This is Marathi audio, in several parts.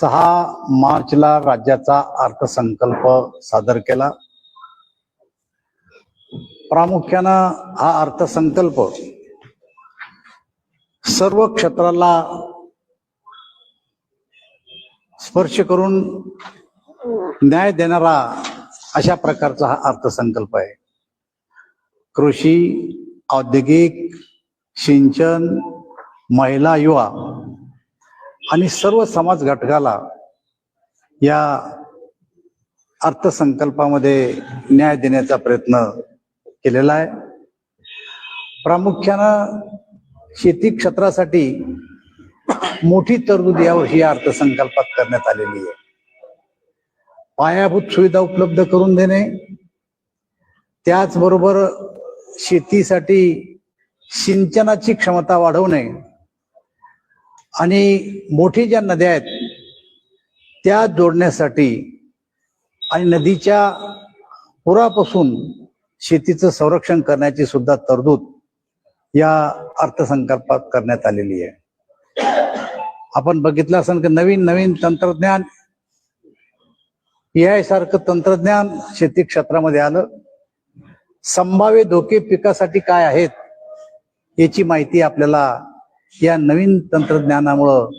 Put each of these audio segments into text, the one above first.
6 मार्चला राज्याचा अर्थसंकल्प सादर केला। प्रामुख्यानं हा अर्थसंकल्प सर्व क्षेत्राला स्पर्श करून न्याय देणारा अशा प्रकारचा हा अर्थसंकल्प आहे। कृषी, औद्योगिक, सिंचन, महिला, युवा आणि सर्व समाज घटकाला या अर्थसंकल्पामध्ये न्याय देण्याचा प्रयत्न केलेला आहे। प्रामुख्यानं शेती क्षेत्रासाठी मोठी तरतूद यावर्षी या अर्थसंकल्पात करण्यात आलेली आहे। पायाभूत सुविधा उपलब्ध करून देणे, त्याचबरोबर शेतीसाठी सिंचनाची क्षमता वाढवणे आणि मोठी ज्या नद्या आहेत त्या जोडण्यासाठी आणि नदीच्या पुरापासून शेतीचं संरक्षण करण्याची सुद्धा तरतूद या अर्थसंकल्पात करण्यात आलेली आहे। आपण बघितलं असेल की नवीन नवीन तंत्रज्ञान, AI सारखं तंत्रज्ञान शेती क्षेत्रामध्ये आलं। संभाव्य धोके पिकासाठी काय आहेत याची माहिती आपल्याला या नवीन तंत्रज्ञानामुळं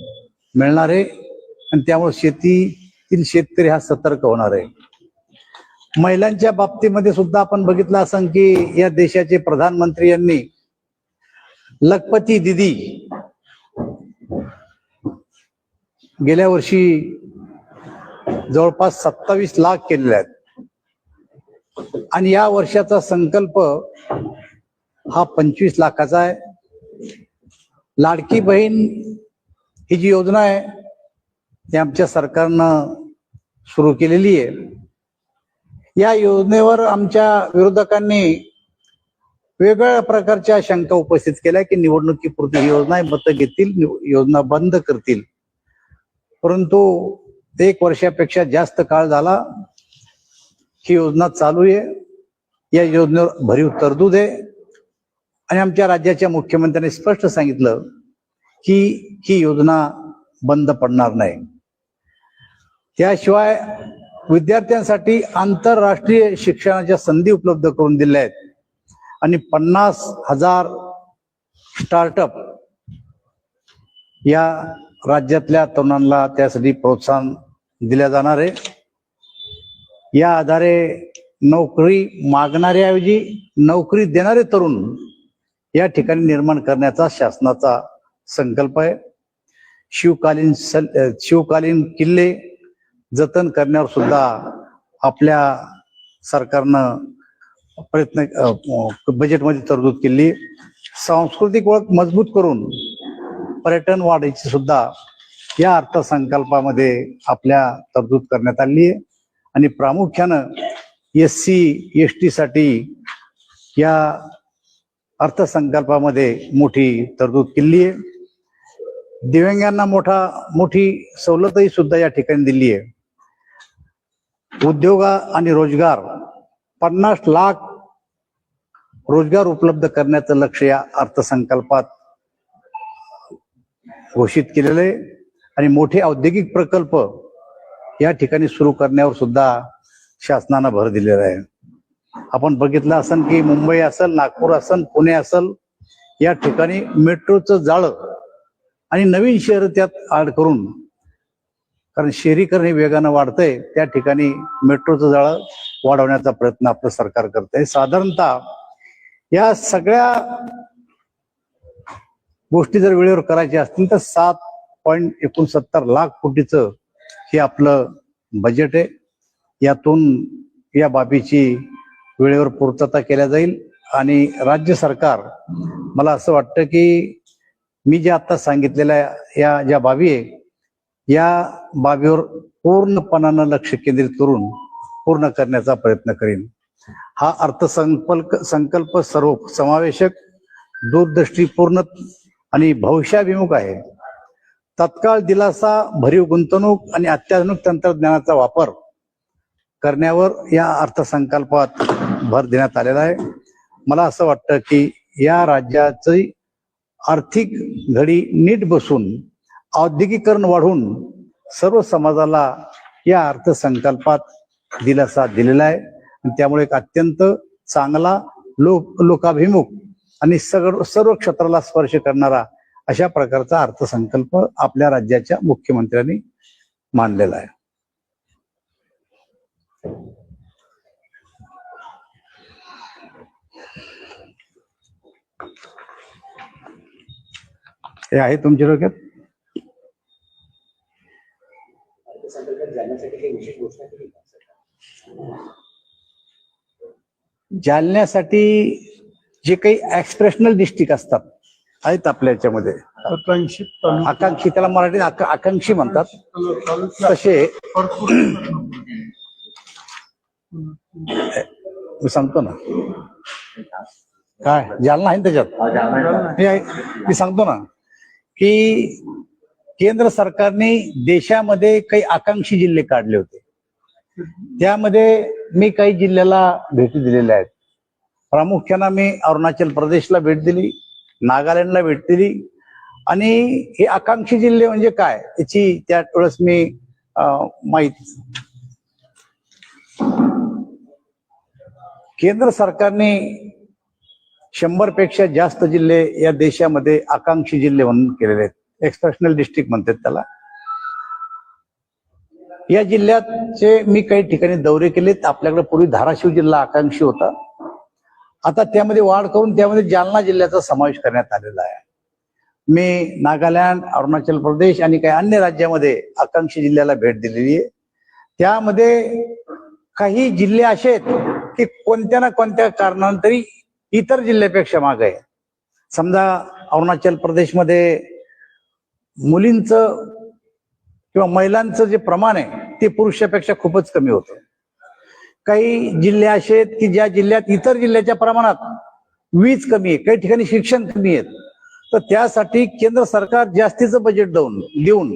मिळणार आहे आणि त्यामुळे शेतीतील शेतकरी हा सतर्क होणार आहे। महिलांच्या बाबतीमध्ये सुद्धा आपण बघितलं असेल की या देशाचे प्रधानमंत्री यांनी लखपती दीदी गेल्या वर्षी जवळपास 27 लाख केलेले आहेत आणि या वर्षाचा संकल्प हा 25 लाखाचा आहे। लाडकी बहीण ही जी योजना आहे ती आमच्या सरकारनं सुरू केलेली आहे। या योजनेवर आमच्या विरोधकांनी वेगवेगळ्या प्रकारच्या शंका उपस्थित केल्या की निवडणुकीपुरती ही योजना मतं घेतील, योजना बंद करतील। परंतु 1 वर्षापेक्षा जास्त काळ झाला ही योजना चालू आहे। या योजनेवर भरीव तरतूद आहे आणि आमच्या राज्याच्या मुख्यमंत्र्यांनी स्पष्ट सांगितलं की ही योजना बंद पडणार नाही। त्याशिवाय विद्यार्थ्यांसाठी आंतरराष्ट्रीय शिक्षणाच्या संधी उपलब्ध करून दिल्या आहेत आणि 50,000 स्टार्टअप या राज्यातल्या तरुणांना त्यासाठी प्रोत्साहन दिले जाणार आहे। या आधारे नोकरी मागणाऱ्याऐवजी नोकरी देणारे तरुण या ठिकाणी निर्माण करण्याचा शासनाचा संकल्प आहे। शिवकालीन किल्ले जतन करण्यावर सुद्धा आपल्या सरकारनं प्रयत्न बजेटमध्ये तरतूद केली। सांस्कृतिक ओळख मजबूत करून पर्यटन वाढीची सुद्धा या अर्थसंकल्पामध्ये आपल्या तरतूद करण्यात आली आहे आणि प्रामुख्यानं SC ST साठी या अर्थसंकल्पामध्ये मोठी तरतूद केली आहे। दिव्यांगांना मोठी सवलतही सुद्धा या ठिकाणी दिली आहे। उद्योग आणि रोजगार 50 लाख रोजगार उपलब्ध करण्याचं लक्ष्य या अर्थसंकल्पात घोषित केलेलं आहे आणि मोठे औद्योगिक प्रकल्प या ठिकाणी सुरू करण्यावर सुद्धा शासनानं भर दिलेला आहे। आपण बघितलं असेल की मुंबई असेल, नागपूर असेल, पुणे असेल या ठिकाणी मेट्रोचं जाळं आणि नवीन शहर त्यात ऍड करून, कारण शहरीकरण हे वेगानं वाढतंय, त्या ठिकाणी मेट्रोचं जाळं वाढवण्याचा प्रयत्न आपलं सरकार करतंय। साधारणतः या सगळ्या गोष्टी जर वेळेवर करायच्या असतील तर 7.69 लाख कोटीचं हे आपलं बजेट आहे। यातून या बाबीची वेळेवर पूर्तता केल्या जाईल आणि राज्य सरकार, मला असं वाटतं की मी जे आता सांगितलेल्या या ज्या बाबी आहे या बाबीवर पूर्णपणानं लक्ष केंद्रित करून पूर्ण करण्याचा प्रयत्न करेन। हा अर्थसंकल्प सर्व समावेशक, दूरदृष्टीपूर्ण आणि भविष्याभिमुख आहे। तत्काळ दिलासा, भरीव गुंतवणूक आणि अत्याधुनिक तंत्रज्ञानाचा वापर करण्यावर या अर्थसंकल्पात भर देण्यात आलेला आहे। मला असं वाटतं की या राज्याची आर्थिक घडी नीट बसून औद्योगिकीकरण वाढून सर्व समाजाला या अर्थसंकल्पात दिलासा दिलेला आहे आणि त्यामुळे एक अत्यंत चांगला लोकाभिमुख आणि सर्व क्षेत्राला स्पर्श करणारा अशा प्रकारचा अर्थसंकल्प आपल्या राज्याच्या मुख्यमंत्र्यांनी मांडलेला आहे. हे आहे तुमच्या डोक्यात? जालन्यासाठी जे काही एक्सप्रेशनल डिस्ट्रिक्ट असतात आहेत आपल्या याच्यामध्ये, आकांक्षी, त्याला मराठीत आकांक्षी म्हणतात, तसे मी सांगतो ना काय जालना आहे त्याच्यात. मी सांगतो ना की केंद्र सरकारने देशामध्ये काही आकांक्षी जिल्हे काढले होते. त्यामध्ये मी काही जिल्ह्याला भेटी दिलेल्या आहेत. प्रामुख्याने मी अरुणाचल प्रदेशला भेट दिली, नागालँडला भेट दिली. आणि हे आकांक्षी जिल्हे म्हणजे काय याची त्या वेळेस मी केंद्र सरकारने 100 पेक्षा जास्त जिल्हे या देशामध्ये आकांक्षी जिल्हे म्हणून केलेले आहेत. एक्सप्रेशनल डिस्ट्रिक्ट म्हणतात त्याला. या जिल्ह्याचे मी काही ठिकाणी दौरे केलेत. आपल्याकडे पूर्वी धाराशिव जिल्हा आकांक्षी होता, आता त्यामध्ये वाढ करून त्यामध्ये जालना जिल्ह्याचा समावेश करण्यात आलेला आहे. मी नागालँड, अरुणाचल प्रदेश आणि काही अन्य राज्यामध्ये आकांक्षी जिल्ह्याला भेट दिलेली आहे. त्यामध्ये काही जिल्हे असे आहेत की कोणत्या ना कोणत्या कारणाने तरी इतर जिल्ह्यापेक्षा मागे आहे. समजा अरुणाचल प्रदेशमध्ये मुलींचं किंवा महिलांचं जे प्रमाण आहे ते पुरुषापेक्षा खूपच कमी होतं. काही जिल्हे असे आहेत की ज्या जिल्ह्यात इतर जिल्ह्याच्या प्रमाणात वीज कमी आहे, काही ठिकाणी शिक्षण कमी आहेत. तर त्यासाठी केंद्र सरकार जास्तीचं बजेट देऊन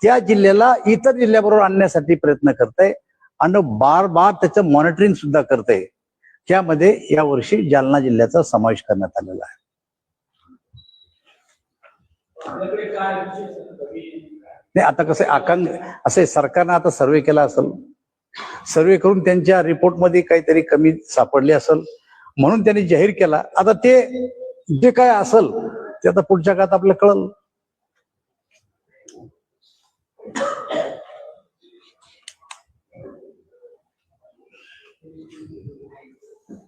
त्या जिल्ह्याला इतर जिल्ह्याबरोबर आणण्यासाठी प्रयत्न करतंय आणि बार त्याचं मॉनिटरिंग सुद्धा करतंय. त्यामध्ये यावर्षी जालना जिल्ह्याचा समावेश करण्यात आलेला आहे. नाही, आता कसं असे सरकारनं आता सर्वे केला असेल, सर्वे करून त्यांच्या रिपोर्टमध्ये काहीतरी कमी सापडले असेल म्हणून त्यांनी जाहीर केला. आता ते जे काय असेल ते आता पुढच्या काळात आपल्याला कळलं.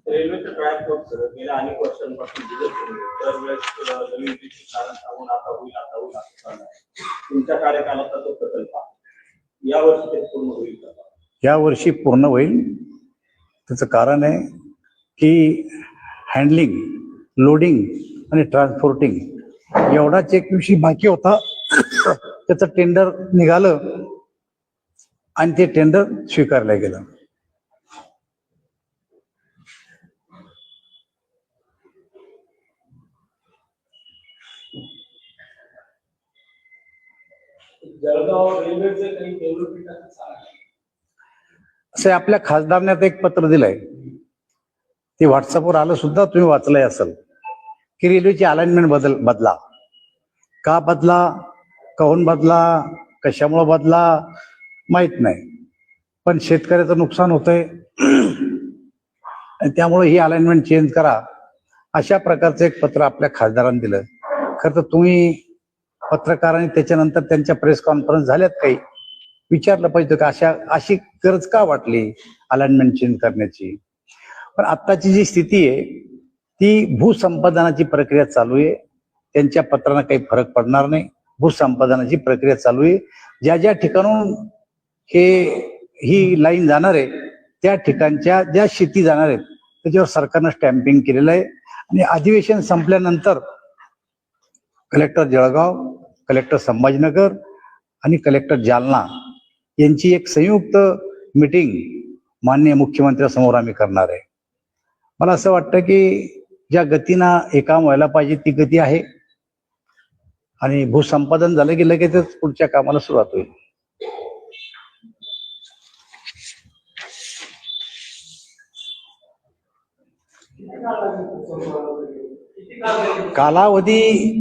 रेल्वेचं ट्रॅक गेल्या अनेक वर्षांपासून दरवेळेस नवीन कारण सांगून आता होईल. तुमच्या कार्यकालाचा तो प्रकल्प यावर्षी ते पूर्ण होईल का? यावर्षी पूर्ण होईल. त्याचं कारण आहे की हँडलिंग, लोडिंग आणि ट्रान्सपोर्टिंग एवढाच एक विषय बाकी होता. त्याचं टेंडर निघालं आणि ते टेंडर स्वीकारलं गेलं. जळगाव रेल्वेचे काही डेव्हलपमेंट असे आपल्या खासदारने आता एक पत्र दिलंय, ते व्हॉट्सअपवर आलं सुद्धा, तुम्ही वाचलंय असेल, की रेल्वेची अलाइनमेंट बदला. का बदला, कहून बदला, कशामुळे बदला माहित नाही, पण शेतकऱ्याचं नुकसान होतंय त्यामुळे ही अलाइनमेंट चेंज करा, अशा प्रकारचं एक पत्र आपल्या खासदारांनी दिलं. खरं तर तुम्ही पत्रकारांनी त्याच्यानंतर त्यांच्या प्रेस कॉन्फरन्स झाल्यात काही विचारलं पाहिजे का अशी गरज का वाटली अलाइनमेंट चेंज करण्याची. पण आत्ताची जी स्थिती आहे ती भूसंपादनाची प्रक्रिया चालू आहे. त्यांच्या पत्रांना काही फरक पडणार नाही. भूसंपादनाची प्रक्रिया चालू आहे. ज्या ज्या ठिकाणून ही लाईन जाणार आहे त्या ठिकाणच्या ज्या शेती जाणार आहेत त्याच्यावर सरकारनं स्टॅम्पिंग केलेलं आहे. आणि अधिवेशन संपल्यानंतर कलेक्टर जळगाव, कलेक्टर संभाजीनगर आणि कलेक्टर जालना यांची एक संयुक्त मीटिंग माननीय मुख्यमंत्र्यांसमोर आम्ही करणार आहे. मला असं वाटतं की ज्या गतीनं हे काम व्हायला पाहिजे ती गती आहे आणि भूसंपादन झालं की लगेचच पुढच्या कामाला सुरुवात होईल. कालावधी